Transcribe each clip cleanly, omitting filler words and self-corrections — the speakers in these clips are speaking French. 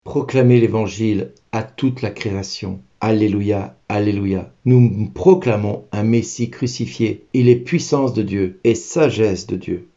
Proclamez l'évangile à toute la création. Alléluia, alléluia. Nous proclamons un Messie crucifié. Il est puissance de Dieu et sagesse de Dieu.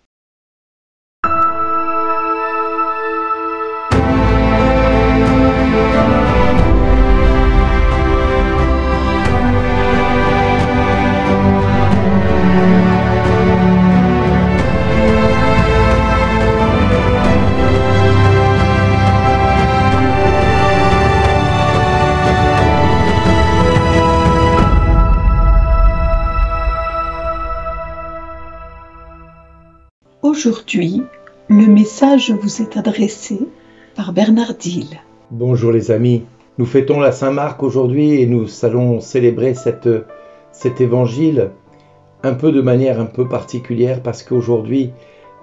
Aujourd'hui, le message vous est adressé par Bernard Diel. Bonjour les amis, nous fêtons la Saint-Marc aujourd'hui et nous allons célébrer cet évangile un peu de manière un peu particulière parce qu'aujourd'hui,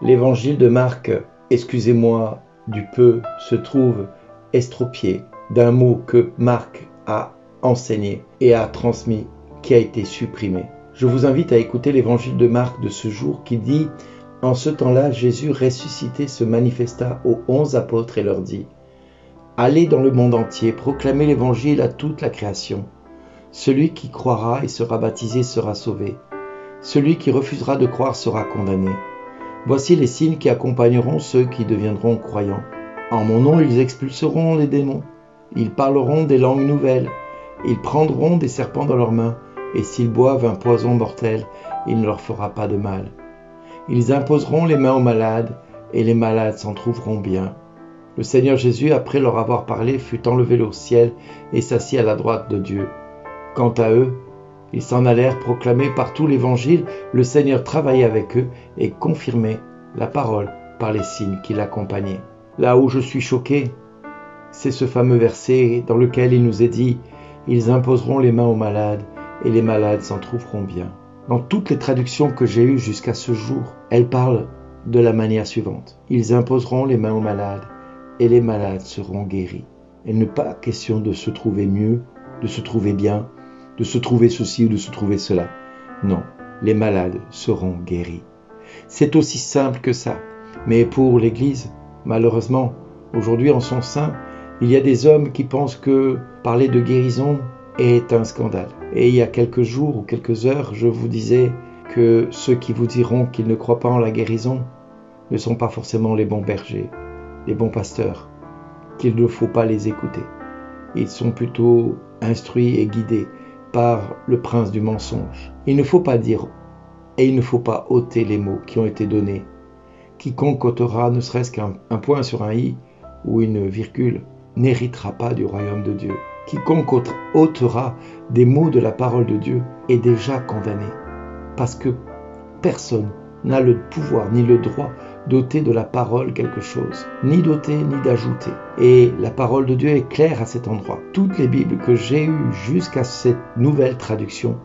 l'évangile de Marc, excusez-moi du peu, se trouve estropié d'un mot que Marc a enseigné et a transmis, qui a été supprimé. Je vous invite à écouter l'évangile de Marc de ce jour qui dit: en ce temps-là, Jésus ressuscité se manifesta aux 11 apôtres et leur dit: allez dans le monde entier, proclamez l'évangile à toute la création. Celui qui croira et sera baptisé sera sauvé. Celui qui refusera de croire sera condamné. Voici les signes qui accompagneront ceux qui deviendront croyants. En mon nom, ils expulseront les démons. Ils parleront des langues nouvelles. Ils prendront des serpents dans leurs mains. Et s'ils boivent un poison mortel, il ne leur fera pas de mal. Ils imposeront les mains aux malades, et les malades s'en trouveront bien. Le Seigneur Jésus, après leur avoir parlé, fut enlevé au ciel et s'assit à la droite de Dieu. Quant à eux, ils s'en allèrent proclamer partout l'Évangile. Le Seigneur travaillait avec eux et confirmait la parole par les signes qui l'accompagnaient. Là où je suis choqué, c'est ce fameux verset dans lequel il nous est dit « Ils imposeront les mains aux malades, et les malades s'en trouveront bien ». Dans toutes les traductions que j'ai eues jusqu'à ce jour, elles parlent de la manière suivante. Ils imposeront les mains aux malades et les malades seront guéris. Il n'est pas question de se trouver mieux, de se trouver bien, de se trouver ceci ou de se trouver cela. Non, les malades seront guéris. C'est aussi simple que ça. Mais pour l'Église, malheureusement, aujourd'hui en son sein, il y a des hommes qui pensent que parler de guérison est un scandale. Et il y a quelques jours ou quelques heures, je vous disais que ceux qui vous diront qu'ils ne croient pas en la guérison ne sont pas forcément les bons bergers, les bons pasteurs, qu'il ne faut pas les écouter. Ils sont plutôt instruits et guidés par le prince du mensonge. Il ne faut pas dire et il ne faut pas ôter les mots qui ont été donnés. Quiconque ôtera ne serait-ce qu'un point sur un i ou une virgule n'héritera pas du royaume de Dieu. Quiconque ôtera des mots de la parole de Dieu est déjà condamné, parce que personne n'a le pouvoir ni le droit d'ôter de la parole quelque chose, ni d'ôter ni d'ajouter. Et la parole de Dieu est claire à cet endroit. Toutes les Bibles que j'ai eues jusqu'à cette nouvelle traduction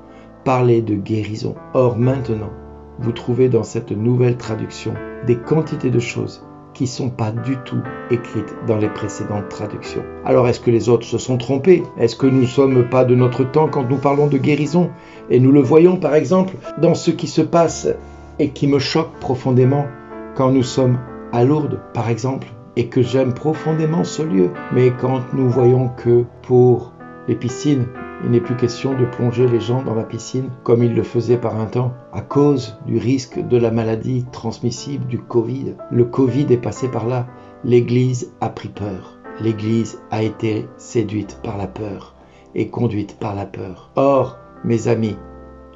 parlaient de guérison. Or maintenant, vous trouvez dans cette nouvelle traduction des quantités de choses qui ne sont pas du tout écrites dans les précédentes traductions. Alors est-ce que les autres se sont trompés? Est-ce que nous ne sommes pas de notre temps quand nous parlons de guérison? Et nous le voyons par exemple dans ce qui se passe et qui me choque profondément quand nous sommes à Lourdes par exemple, et que j'aime profondément ce lieu. Mais quand nous voyons que pour les piscines, il n'est plus question de plonger les gens dans la piscine comme ils le faisaient par un temps à cause du risque de la maladie transmissible du Covid. Le Covid est passé par là. L'Église a pris peur. L'Église a été séduite par la peur et conduite par la peur. Or, mes amis,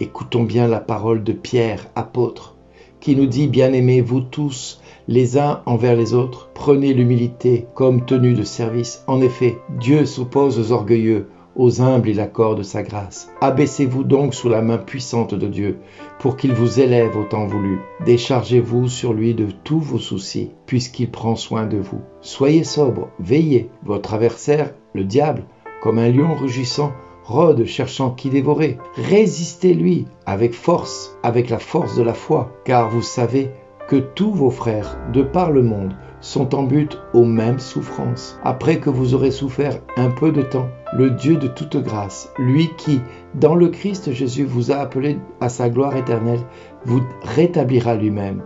écoutons bien la parole de Pierre, apôtre, qui nous dit: bien-aimés, vous tous, les uns envers les autres, prenez l'humilité comme tenue de service. En effet, Dieu s'oppose aux orgueilleux, aux humbles il accorde sa grâce. Abaissez-vous donc sous la main puissante de Dieu, pour qu'il vous élève au temps voulu. Déchargez-vous sur lui de tous vos soucis, puisqu'il prend soin de vous. Soyez sobres, veillez. Votre adversaire, le diable, comme un lion rugissant, rôde cherchant qui dévorer. Résistez-lui avec force, avec la force de la foi, car vous savez que tous vos frères, de par le monde, sont en but aux mêmes souffrances. Après que vous aurez souffert un peu de temps, le Dieu de toute grâce, lui qui, dans le Christ Jésus, vous a appelé à sa gloire éternelle, vous rétablira lui-même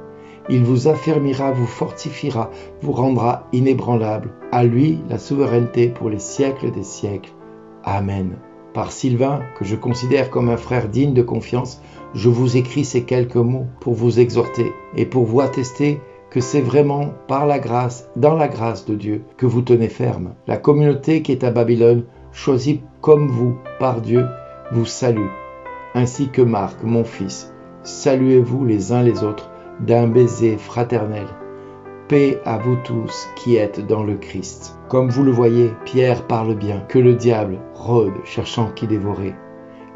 Il vous affermira, vous fortifiera, vous rendra inébranlable. À lui la souveraineté pour les siècles des siècles. Amen. Par Sylvain, que je considère comme un frère digne de confiance, je vous écris ces quelques mots pour vous exhorter et pour vous attester que c'est vraiment par la grâce, dans la grâce de Dieu, que vous tenez ferme. La communauté qui est à Babylone, choisie comme vous par Dieu, vous salue, ainsi que Marc, mon fils. Saluez-vous les uns les autres d'un baiser fraternel. Paix à vous tous qui êtes dans le Christ. Comme vous le voyez, Pierre parle bien, que le diable rôde cherchant qui dévorer.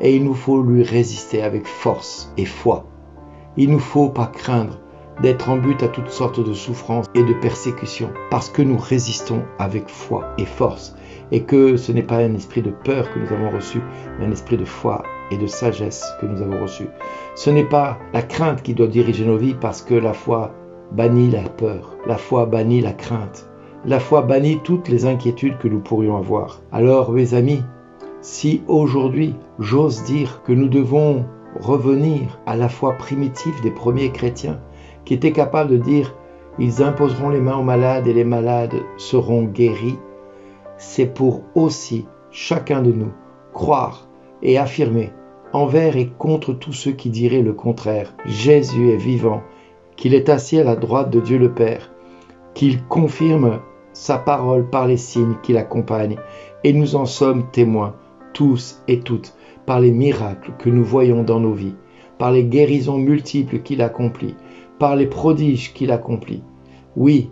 Et il nous faut lui résister avec force et foi. Il nous faut pas craindre d'être en but à toutes sortes de souffrances et de persécutions, parce que nous résistons avec foi et force, et que ce n'est pas un esprit de peur que nous avons reçu, mais un esprit de foi et de sagesse que nous avons reçu. Ce n'est pas la crainte qui doit diriger nos vies, parce que la foi bannit la peur, la foi bannit la crainte, la foi bannit toutes les inquiétudes que nous pourrions avoir. Alors, mes amis, si aujourd'hui j'ose dire que nous devons revenir à la foi primitive des premiers chrétiens, qui étaient capables de dire « ils imposeront les mains aux malades et les malades seront guéris », c'est pour aussi chacun de nous croire et affirmer envers et contre tous ceux qui diraient le contraire. Jésus est vivant, qu'il est assis à la droite de Dieu le Père, qu'il confirme sa parole par les signes qui l'accompagnent, et nous en sommes témoins, tous et toutes, par les miracles que nous voyons dans nos vies, par les guérisons multiples qu'il accomplit, par les prodiges qu'il accomplit. Oui,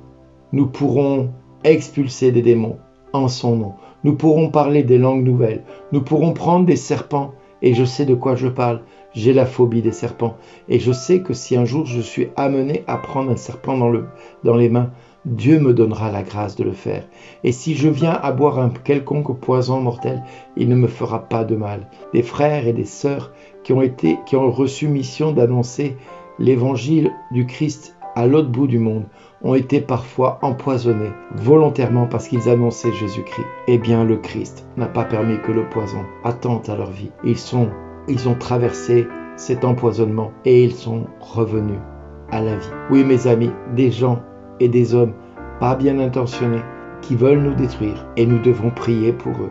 nous pourrons expulser des démons en son nom, nous pourrons parler des langues nouvelles, nous pourrons prendre des serpents, et je sais de quoi je parle. J'ai la phobie des serpents, et je sais que si un jour je suis amené à prendre un serpent dans les mains, Dieu me donnera la grâce de le faire. Et si je viens à boire un quelconque poison mortel, il ne me fera pas de mal. Des frères et des sœurs qui ont reçu mission d'annoncer l'évangile du Christ à l'autre bout du monde ont été parfois empoisonnés volontairement parce qu'ils annonçaient Jésus-Christ. Eh bien, le Christ n'a pas permis que le poison attente à leur vie. Ils ont traversé cet empoisonnement et ils sont revenus à la vie. Oui, mes amis, des gens et des hommes pas bien intentionnés qui veulent nous détruire, et nous devons prier pour eux.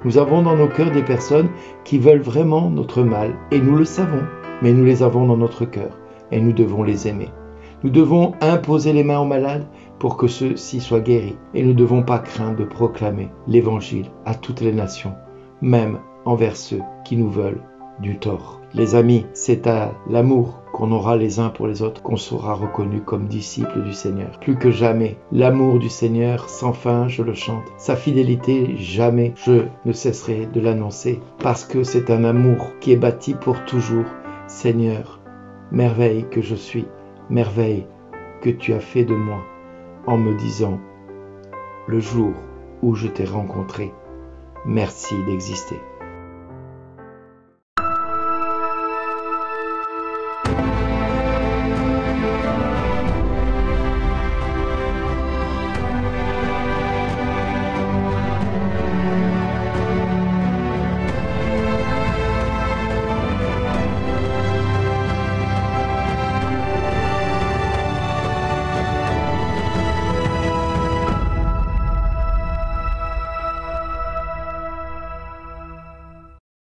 Nous avons dans nos cœurs des personnes qui veulent vraiment notre mal, et nous le savons, mais nous les avons dans notre cœur, et nous devons les aimer. Nous devons imposer les mains aux malades pour que ceux-ci soient guéris, et nous ne devons pas craindre de proclamer l'évangile à toutes les nations, même envers ceux qui nous veulent du tort. Les amis, c'est à l'amour qu'on aura les uns pour les autres qu'on sera reconnus comme disciples du Seigneur. Plus que jamais, l'amour du Seigneur, sans fin, je le chante. Sa fidélité, jamais je ne cesserai de l'annoncer, parce que c'est un amour qui est bâti pour toujours. Seigneur, merveille que je suis, merveille que tu as fait de moi, en me disant, le jour où je t'ai rencontré, merci d'exister.